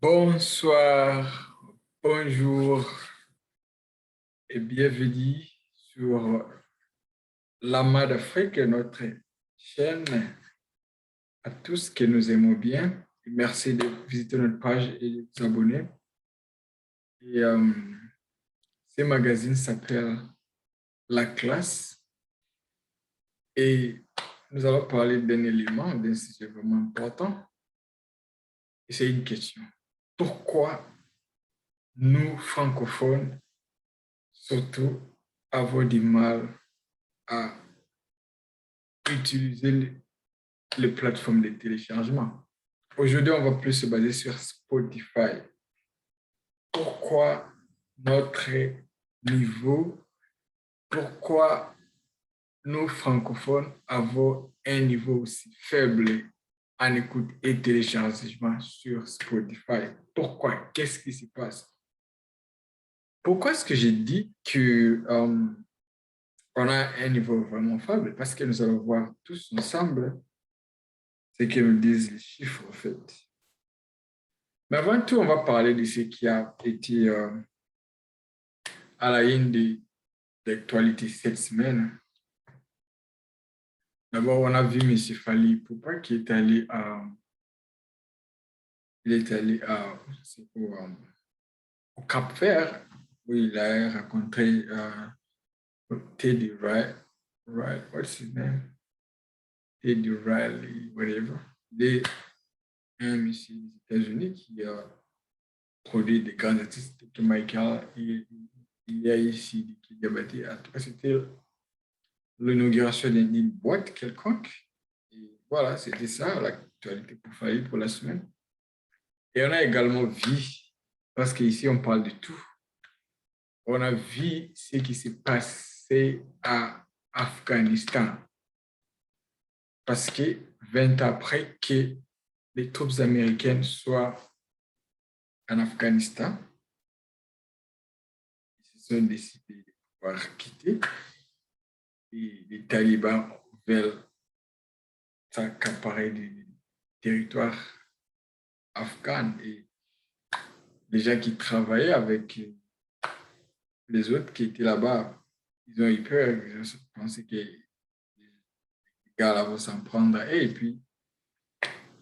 Bonsoir, bonjour et bienvenue sur l'Amas d'Afrique, notre chaîne à tous que nous aimons bien. Et merci de visiter notre page et de vous abonner. Et ce magazine s'appelle La Classe et nous allons parler d'un élément, d'un sujet vraiment important. Et c'est une question. Pourquoi nous, francophones, surtout, avons du mal à utiliser les plateformes de téléchargement? Aujourd'hui, on va plus se baser sur Spotify. Pourquoi notre niveau, pourquoi nous francophones avons un niveau aussi faible en écoute et téléchargement sur Spotify? Pourquoi? Qu'est-ce qui se passe? Pourquoi est-ce que j'ai dit que on a un niveau vraiment faible? Parce que nous allons voir tous ensemble ce que nous disent les chiffres, en fait. Mais avant tout, on va parler de ce qui a été à la une de l'actualité cette semaine. D'abord, on a vu M. Fally Poupa qui est allé au Cap-Vert où il a rencontré Teddy Riley, what's his name? Teddy Riley, whatever. Il est un monsieur des États-Unis qui a produit des grands artistes comme Michael. Il y a ici qui Diabaté. En tout cas, c'était l'inauguration d'une boîte quelconque. Et voilà, c'était ça l'actualité pour Fally pour la semaine. Et on a également vu, parce qu'ici on parle de tout, on a vu ce qui s'est passé à Afghanistan. Parce que 20 ans après que les troupes américaines soient en Afghanistan, ils se sont décidés de pouvoir quitter et les talibans veulent s'accaparer du territoire afghan et les gens qui travaillaient avec les autres qui étaient là-bas, ils ont eu peur, ils ont pensé que les gars là vont s'en prendre et puis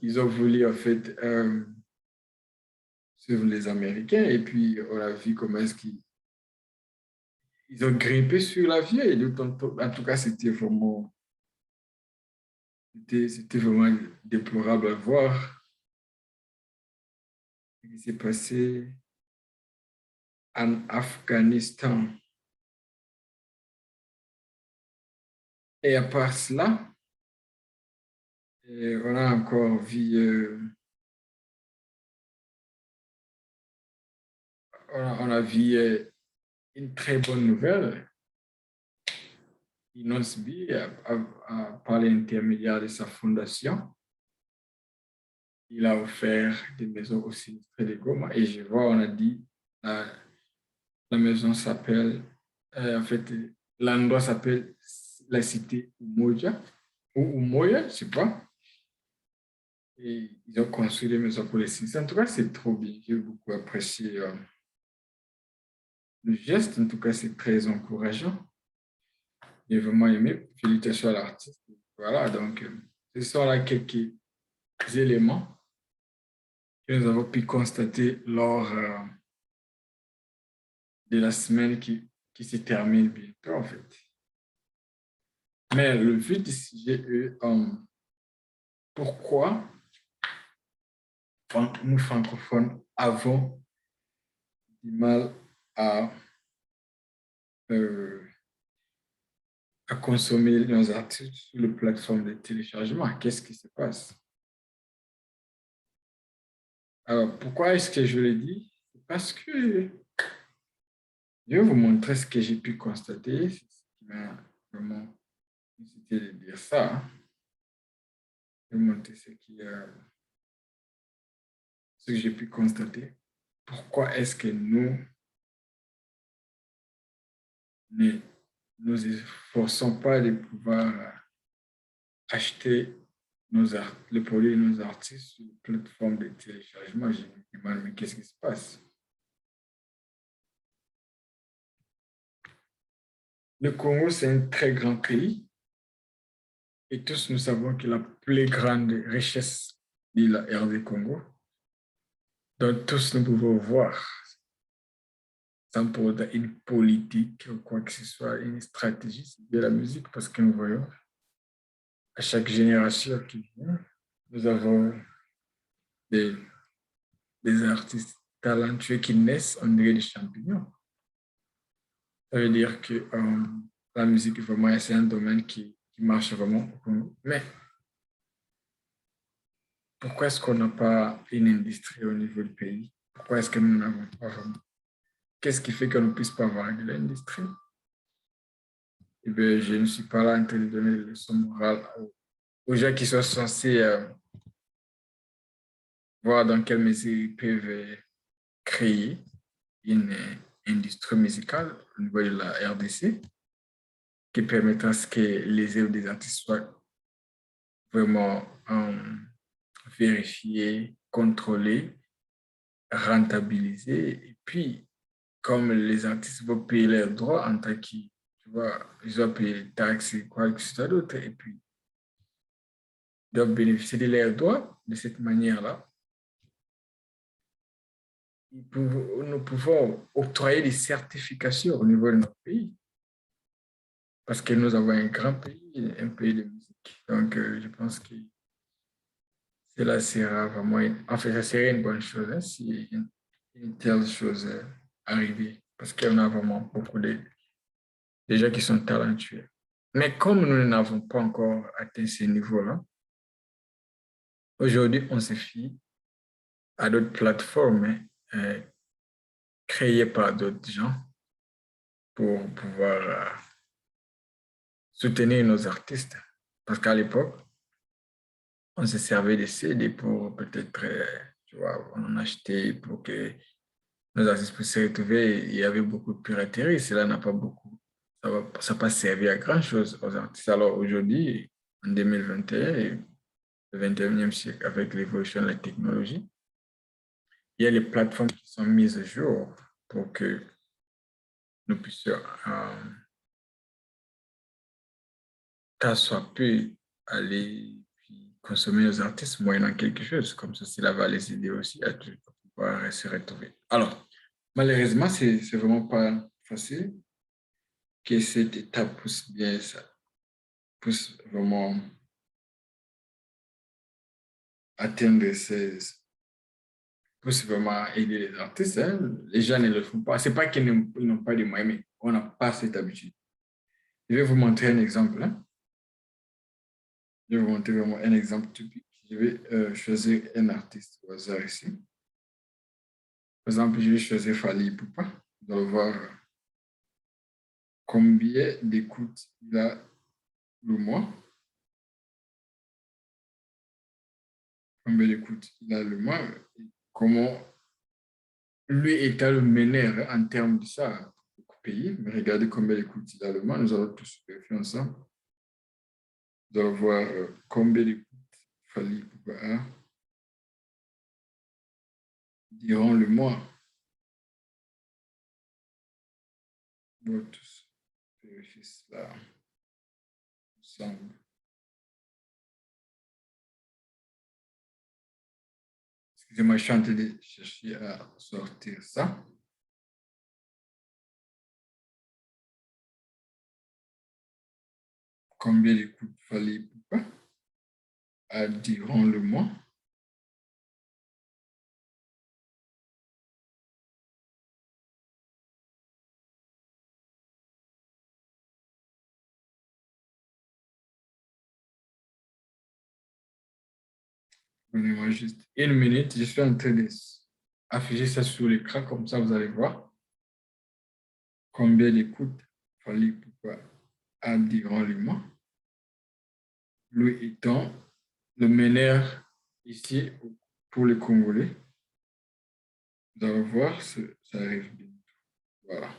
ils ont voulu en fait suivre les Américains et puis on a vu comment est-ce qu'ils ont grimpé sur l'avion et en tout cas c'était vraiment déplorable à voir ce qui s'est passé en Afghanistan. Et à part cela, on a encore vu, on a vu une très bonne nouvelle. Inosbi, par l'intermédiaire de sa fondation, il a offert des maisons au sinistrés de Goma. Et je vois, on a dit, la maison s'appelle, en fait, l'endroit s'appelle la cité Umoja, ou Umoya, je ne sais pas. Et ils ont construit des maisons pour les sinistrés. En tout cas, c'est trop bien. J'ai beaucoup apprécié le geste. En tout cas, c'est très encourageant. J'ai vraiment aimé. Félicitations à l'artiste. Voilà, donc, ce sont là quelques éléments que nous avons pu constater lors de la semaine qui se termine bientôt, en fait. Mais le but du sujet est pourquoi nous, francophones, avons du mal à, euh, à consommer nos articles sur les plateformes de téléchargement. Qu'est-ce qui se passe? Alors, pourquoi est-ce que je le dis? Parce que je vais vous montrer ce que j'ai pu constater. C'est ce qui m'a vraiment incité de dire ça. Je vais vous montrer ce que j'ai pu constater. Pourquoi est-ce que nous ne nous efforçons pas de pouvoir acheter le produit de nos artistes sur les plateformes de téléchargement. Je me demande, mais qu'est-ce qui se passe? Le Congo, c'est un très grand pays et tous nous savons que la plus grande richesse de la RD Congo, dont tous nous pouvons voir, sans pour autant une politique ou quoi que ce soit, une stratégie, c'est de la musique parce que nous voyons à chaque génération qui vient, nous avons des, des artistes talentueux qui naissent, on dirait des champignons. Ça veut dire que la musique, vraiment, c'est un domaine qui marche vraiment au Congo. Mais pourquoi est-ce qu'on n'a pas une industrie au niveau du pays? Pourquoi est-ce que nous n'avons pas vraiment? Qu'est-ce qui fait qu'on ne puisse pas avoir de l'industrie? Eh bien, je ne suis pas là en train de donner des leçons morales aux gens qui sont censés voir dans quelle mesure ils peuvent créer une industrie musicale au niveau de la RDC qui permettra à ce que les œuvres des artistes soient vraiment vérifiées, contrôlées, rentabilisées. Et puis, comme les artistes vont payer leurs droits en tant que, tu vois, ils vont payer les taxes et quoi que ce soit d'autre, et puis, ils doivent bénéficier de leurs droits de cette manière-là. Nous pouvons octroyer des certifications au niveau de notre pays parce que nous avons un grand pays, un pays de musique. Donc, je pense que cela sera vraiment, en fait, ça serait une bonne chose hein, si une telle chose arrivait parce qu'on a vraiment beaucoup de gens qui sont talentueux. Mais comme nous n'avons pas encore atteint ce niveau-là, aujourd'hui, on se fie à d'autres plateformes hein, créées par d'autres gens pour pouvoir soutenir nos artistes. Parce qu'à l'époque, on se servait des CD pour peut-être, tu vois, on en achetait pour que nos artistes puissent se retrouver. Il y avait beaucoup de piraterie. Cela n'a pas beaucoup, ça n'a pas servi à grand-chose aux artistes. Alors aujourd'hui, en 2021, le 21e siècle, avec l'évolution de la technologie, il y a les plateformes qui sont mises à jour pour que nous puissions, tant soit peu, aller puis consommer nos artistes moyennant quelque chose. Comme ça, cela va les aider aussi à pouvoir se retrouver. Alors, malheureusement, c'est vraiment pas facile que cette étape pousse bien ça, puisse vraiment atteindre puisse vraiment aider les artistes. Hein. Les gens ne le font pas. C'est pas qu'ils n'ont pas de moyens, mais on n'a pas cette habitude. Je vais vous montrer un exemple. Hein. Je vais vous montrer vraiment un exemple typique. Je vais choisir un artiste au hasard ici. Par exemple, je vais choisir Fali Poupa. Vous allez voir combien d'écoutes il a le mois. Combien d'écoutes il a le mois. Et comment lui étant le meneur en termes de ça, beaucoup pays. Mais regardez combien d'écoutes il a le mois. Nous allons tous vérifier ensemble. Vous allez voir combien d'écoutes Fali Poupa a durant le mois. Nous allons tous vérifier cela ensemble. Excusez-moi, je suis en train de chercher à sortir ça. Combien d'écoutes Fali Poupa a durant le mois? Donnez-moi juste une minute. Je suis en train d'afficher ça sur l'écran, comme ça vous allez voir combien d'écoutes Fali Poupa a durant le mois. Lui étant le meneur ici pour les Congolais. Vous allez voir, ça arrive bien. Voilà.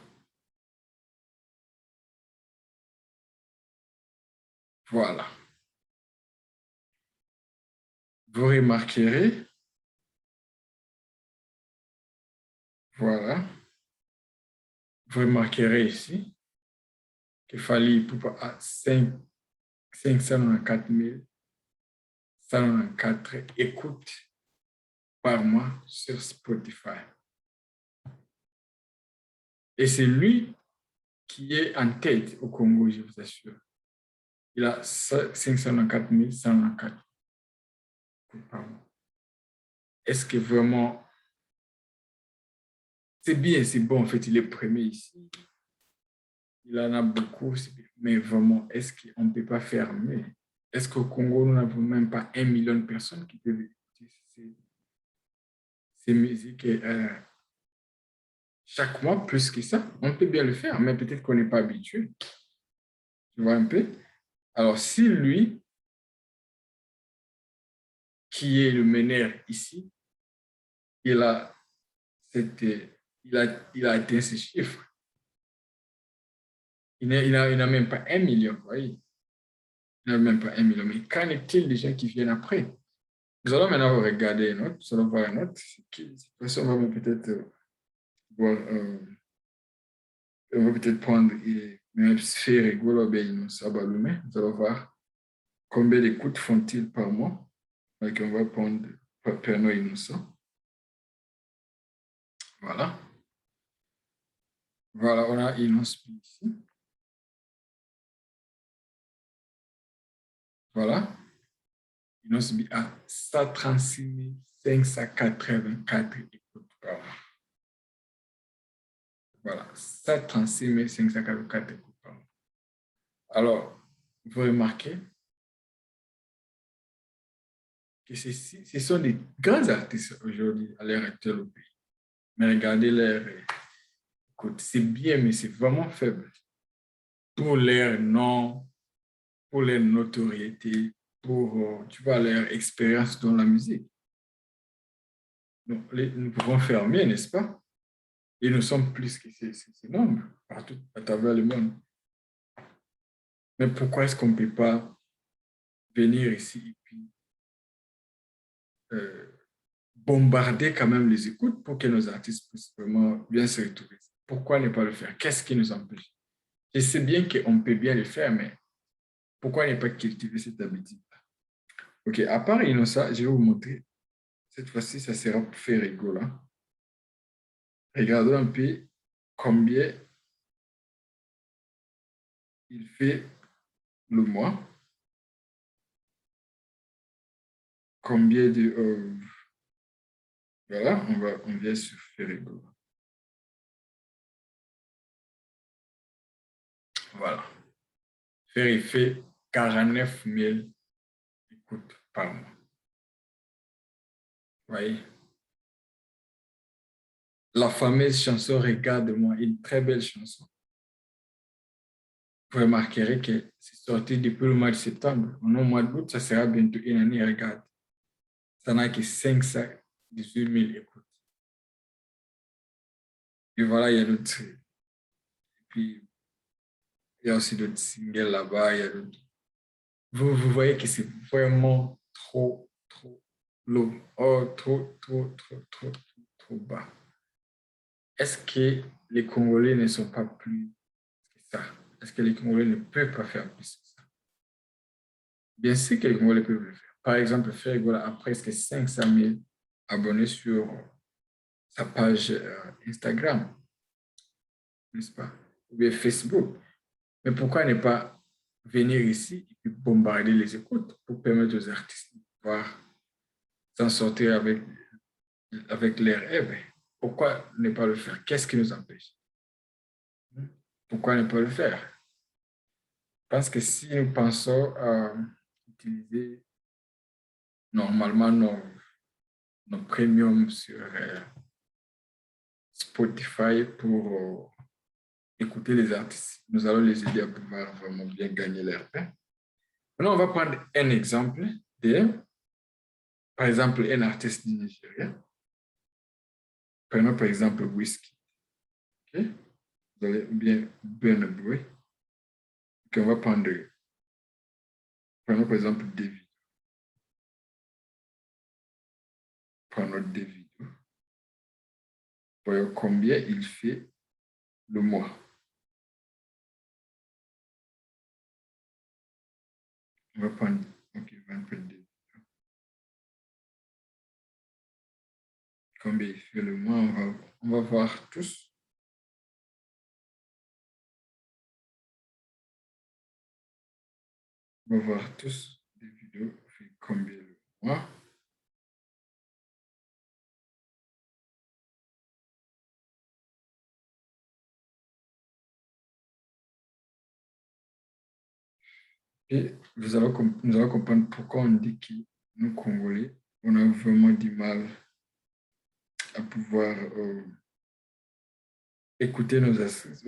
Voilà. vous remarquerez, voilà, vous remarquerez ici qu'il fallait pour à 594 194 écoutes par mois sur Spotify. Et c'est lui qui est en tête au Congo, je vous assure. Il a 594 194 écoutes par mois. Est-ce que vraiment, c'est bien, c'est bon, en fait, il est premier ici. Il en a beaucoup, mais vraiment, est-ce qu'on ne peut pas faire mieux? Est-ce qu'au Congo, nous n'avons même pas 1 million de personnes qui peuvent écouter ces musiques chaque mois, plus que ça? On peut bien le faire, mais peut-être qu'on n'est pas habitué. Tu vois un peu? Alors, si lui, qui est le meneur ici, il a, il a atteint ces chiffres, il n'a même pas 1 million, vous voyez? Il n'a même pas 1 million. Mais qu'en est-il des gens qui viennent après? Nous allons maintenant regarder une autre, nous allons voir une autre. Cette fois-ci, on va peut-être voir, on va peut-être prendre une sphère rigolo, nous allons voir combien d'écoutes font-ils par mois. Donc, on va prendre Pernod Innocent. Voilà. Voilà, on a Innocent ici. Voilà. Innocent a 136 584 écoutes par mois. Voilà, 136 584 écoutes par mois. Alors, vous remarquez que ce sont des grands artistes aujourd'hui à l'heure actuelle au pays. Mais regardez leur écoute, c'est bien, mais c'est vraiment faible. Pour leur nom, pour leur notoriété, pour, tu vois, leur expérience dans la musique. Donc, nous pouvons faire mieux, n'est-ce pas? Et nous sommes plus que ces nombres, partout à travers le monde. Mais pourquoi est-ce qu'on ne peut pas venir ici et puis bombarder quand même les écoutes pour que nos artistes puissent vraiment bien se retrouver? Pourquoi ne pas le faire? Qu'est-ce qui nous empêche? Je sais bien qu'on peut bien le faire, mais pourquoi ne pas cultiver cette habitude? OK, à part Innocent, je vais vous montrer. Cette fois-ci, ça sera pour faire rigolo. Regardons un peu combien il fait le mois. Combien de... voilà, on vient sur Ferrigo. Voilà. Ferry fait 49 000 écoutes par mois. Vous voyez? La fameuse chanson Regarde-moi, une très belle chanson. Vous remarquerez que c'est sorti depuis le mois de septembre. Au mois d'août, ça sera bientôt une année. Regarde, ça n'a que 518 000 écoutes. Et voilà, il y a d'autres. Et puis, il y a aussi d'autres singles là-bas. Il y a d'autres. Vous voyez que c'est vraiment trop low. Oh, trop bas. Est-ce que les Congolais ne sont pas plus que ça? Est-ce que les Congolais ne peuvent pas faire plus que ça? Bien sûr que les Congolais peuvent le faire. Par exemple, Ferrigola a presque 500 000 abonnés sur sa page Instagram, n'est-ce pas? Ou bien Facebook. Mais pourquoi ne pas venir ici et puis bombarder les écoutes pour permettre aux artistes de pouvoir s'en sortir avec les rêves? Pourquoi ne pas le faire? Qu'est-ce qui nous empêche? Pourquoi ne pas le faire? Parce que si nous pensons à utiliser normalement nos premiums sur Spotify pour écouter les artistes, nous allons les aider à pouvoir vraiment bien gagner leur pain. Maintenant, on va prendre un exemple par exemple, un artiste du Nigeria. Prenons par exemple Whisky. Okay? Vous allez bien Burna Boy. On va prendre, prenons par exemple David. prendre notre Davido. Voyons combien il fait le mois. On va prendre, ok, on va prendre Davido. Combien il fait le mois, on va voir tous. On va voir tous. Davido fait combien le mois. Et nous allons comprendre pourquoi on dit que nous, Congolais, on a vraiment du mal à pouvoir écouter nos assises,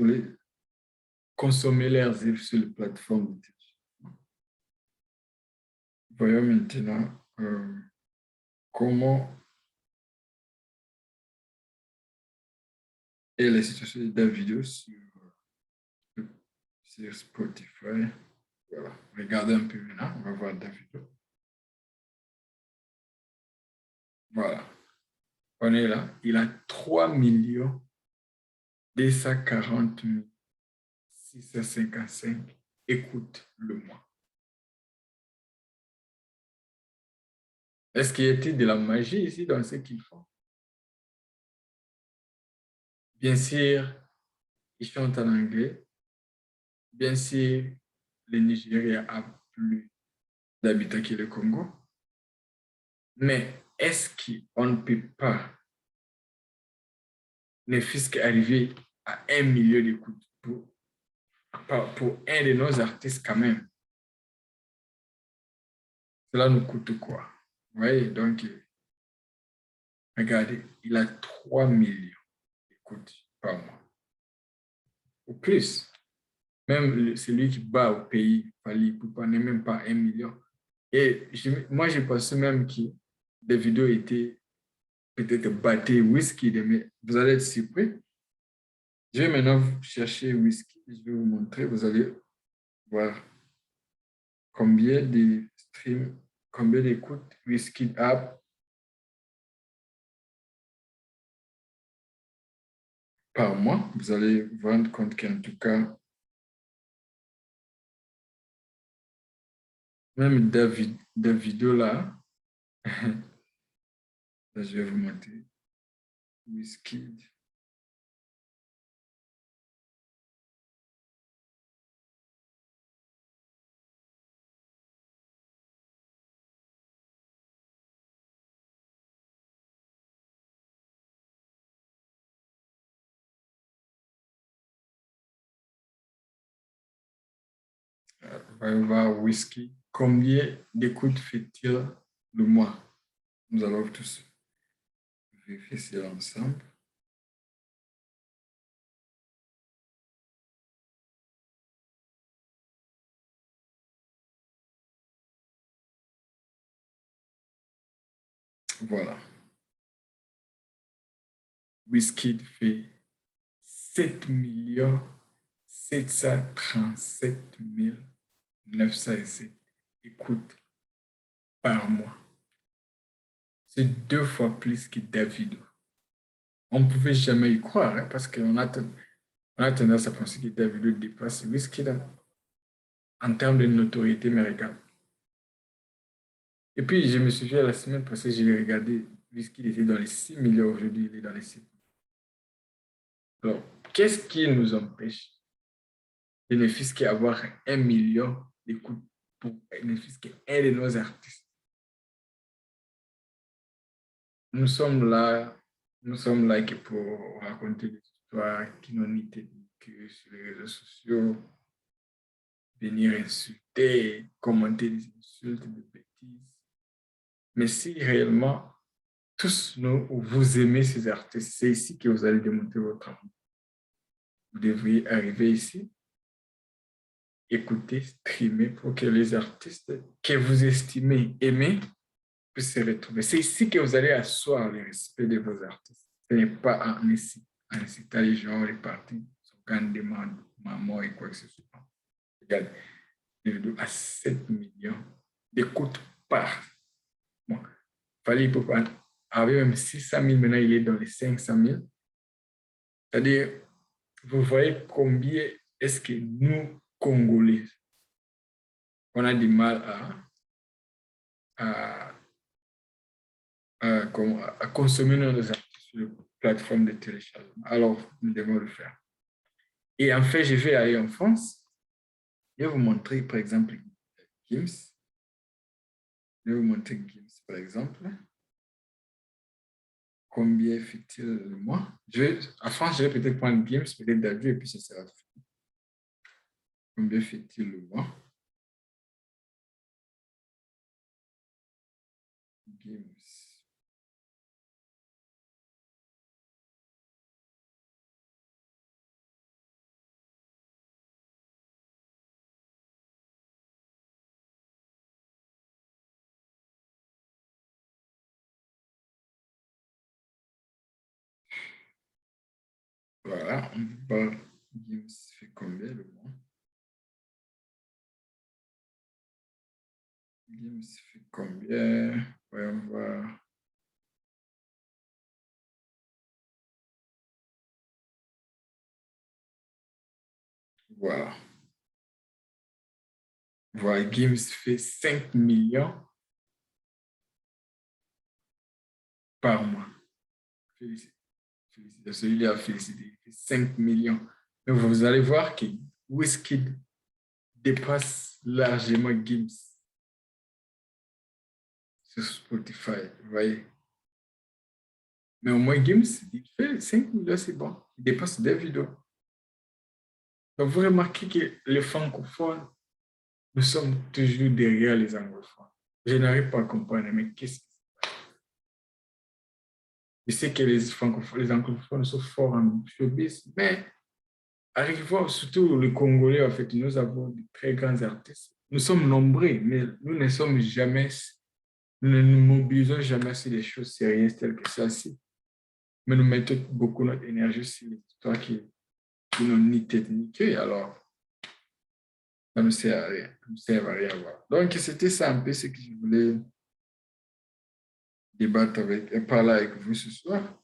consommer leurs livres sur les plateformes de téléchargement. Voyons maintenant comment est la situation de Davido sur Spotify. Voilà. Regardez un peu maintenant, on va voir Davido. Voilà. On est là. Il a 3 240 655 écoutes le mois. Est-ce qu'il y a-t-il de la magie ici dans ce qu'ils font? Bien sûr, ils chantent en anglais. Bien sûr, le Nigeria a plus d'habitants que le Congo. Mais est-ce qu'on ne peut pas, ne fût-ce qu'arriver à 1 million d'écoutes pour un de nos artistes quand même? Cela nous coûte quoi? Vous voyez, donc, regardez, il a 3 millions d'écoutes par mois. Ou plus. Même celui qui bat au pays, Fally Ipupa, n'est même pas 1 million. Et moi, je pensais même que des vidéos étaient peut-être battues Wizkid, mais vous allez être surpris. Je vais maintenant chercher Wizkid, je vais vous montrer, vous allez voir combien de streams, combien d'écoutes Wizkid a par mois. Vous allez vous rendre compte qu'en tout cas, même Davido là, là, je vais vous montrer Wizkid. On va voir Wizkid. Combien d'écoutes fait-il le mois? Nous allons tous vérifier cela ensemble. Voilà. Wizkid fait 7 737 907 écoutes par mois. C'est 2 fois plus que Davido. On ne pouvait jamais y croire, hein, parce qu'on a tendance à penser que Davido dépasse Wizkid en termes de notoriété, mais regarde. Et puis, je me souviens, la semaine passée, j'ai regardé, Wizkid était dans les 6 millions, aujourd'hui, il est dans les 7 millions. Alors, qu'est-ce qui nous empêche de ne fût-ce qu'avoir 1 million d'écoutes pour ne fût-ce qu'un de nos artistes? Nous sommes là que pour raconter des histoires qui n'ont ni tête ni queue sur les réseaux sociaux, venir insulter, commenter des insultes, des bêtises. Mais si réellement tous vous aimez ces artistes, c'est ici que vous allez démontrer votre amour. Vous devriez arriver ici, écouter, streamer pour que les artistes que vous estimez, aimez, puissent se retrouver. C'est ici que vous allez asseoir le respect de vos artistes. Ce n'est pas en incitant les gens, les partis, organes de maman et quoi que ce soit. Regarde, les vidéos à 7 millions d'écoutes par mois. Fally Ipupa avait même 600 000, maintenant il est dans les 500 000. C'est-à-dire, vous voyez combien est-ce que nous, Congolais, on a du mal à, à consommer nos articles sur les plateformes de téléchargement. Alors, nous devons le faire. Et en fait, je vais aller en France. Je vais vous montrer, par exemple, Gims. Je vais vous montrer Gims, par exemple. Combien fait-il le mois? En France, je vais peut-être prendre Gims, peut-être d'adju, et puis ça sera fait. Combien fait-il le mois? Gims. Voilà, on va Gims fait combien le mois? Gims fait combien? Voyons voir. Voilà. Voilà, Gims fait 5 millions par mois. Félicitations. Celui-là a félicité. Il fait 5 millions. Donc, vous allez voir que Wizkid dépasse largement Gims sur Spotify. Vous voyez? Mais au moins, Gims, il fait 5 millions, c'est bon. Il dépasse des vidéos. Donc, vous remarquez que les francophones, nous sommes toujours derrière les anglophones. Je n'arrive pas à comprendre, mais qu'est-ce que c'est? Je sais que les francophones, les anglophones sont forts en showbiz, mais arrivons, surtout le Congolais, en fait, nous avons de très grands artistes. Nous sommes nombreux, mais nous ne sommes jamais, nous ne nous mobilisons jamais sur des choses sérieuses telles que celle-ci. Mais nous mettons beaucoup notre énergie sur les histoires qui n'ont ni tête ni queue. Alors, ça ne sert à rien. Ça ne sert à rien à voir. Donc, c'était ça un peu ce que je voulais débattre avec, parler avec vous ce soir.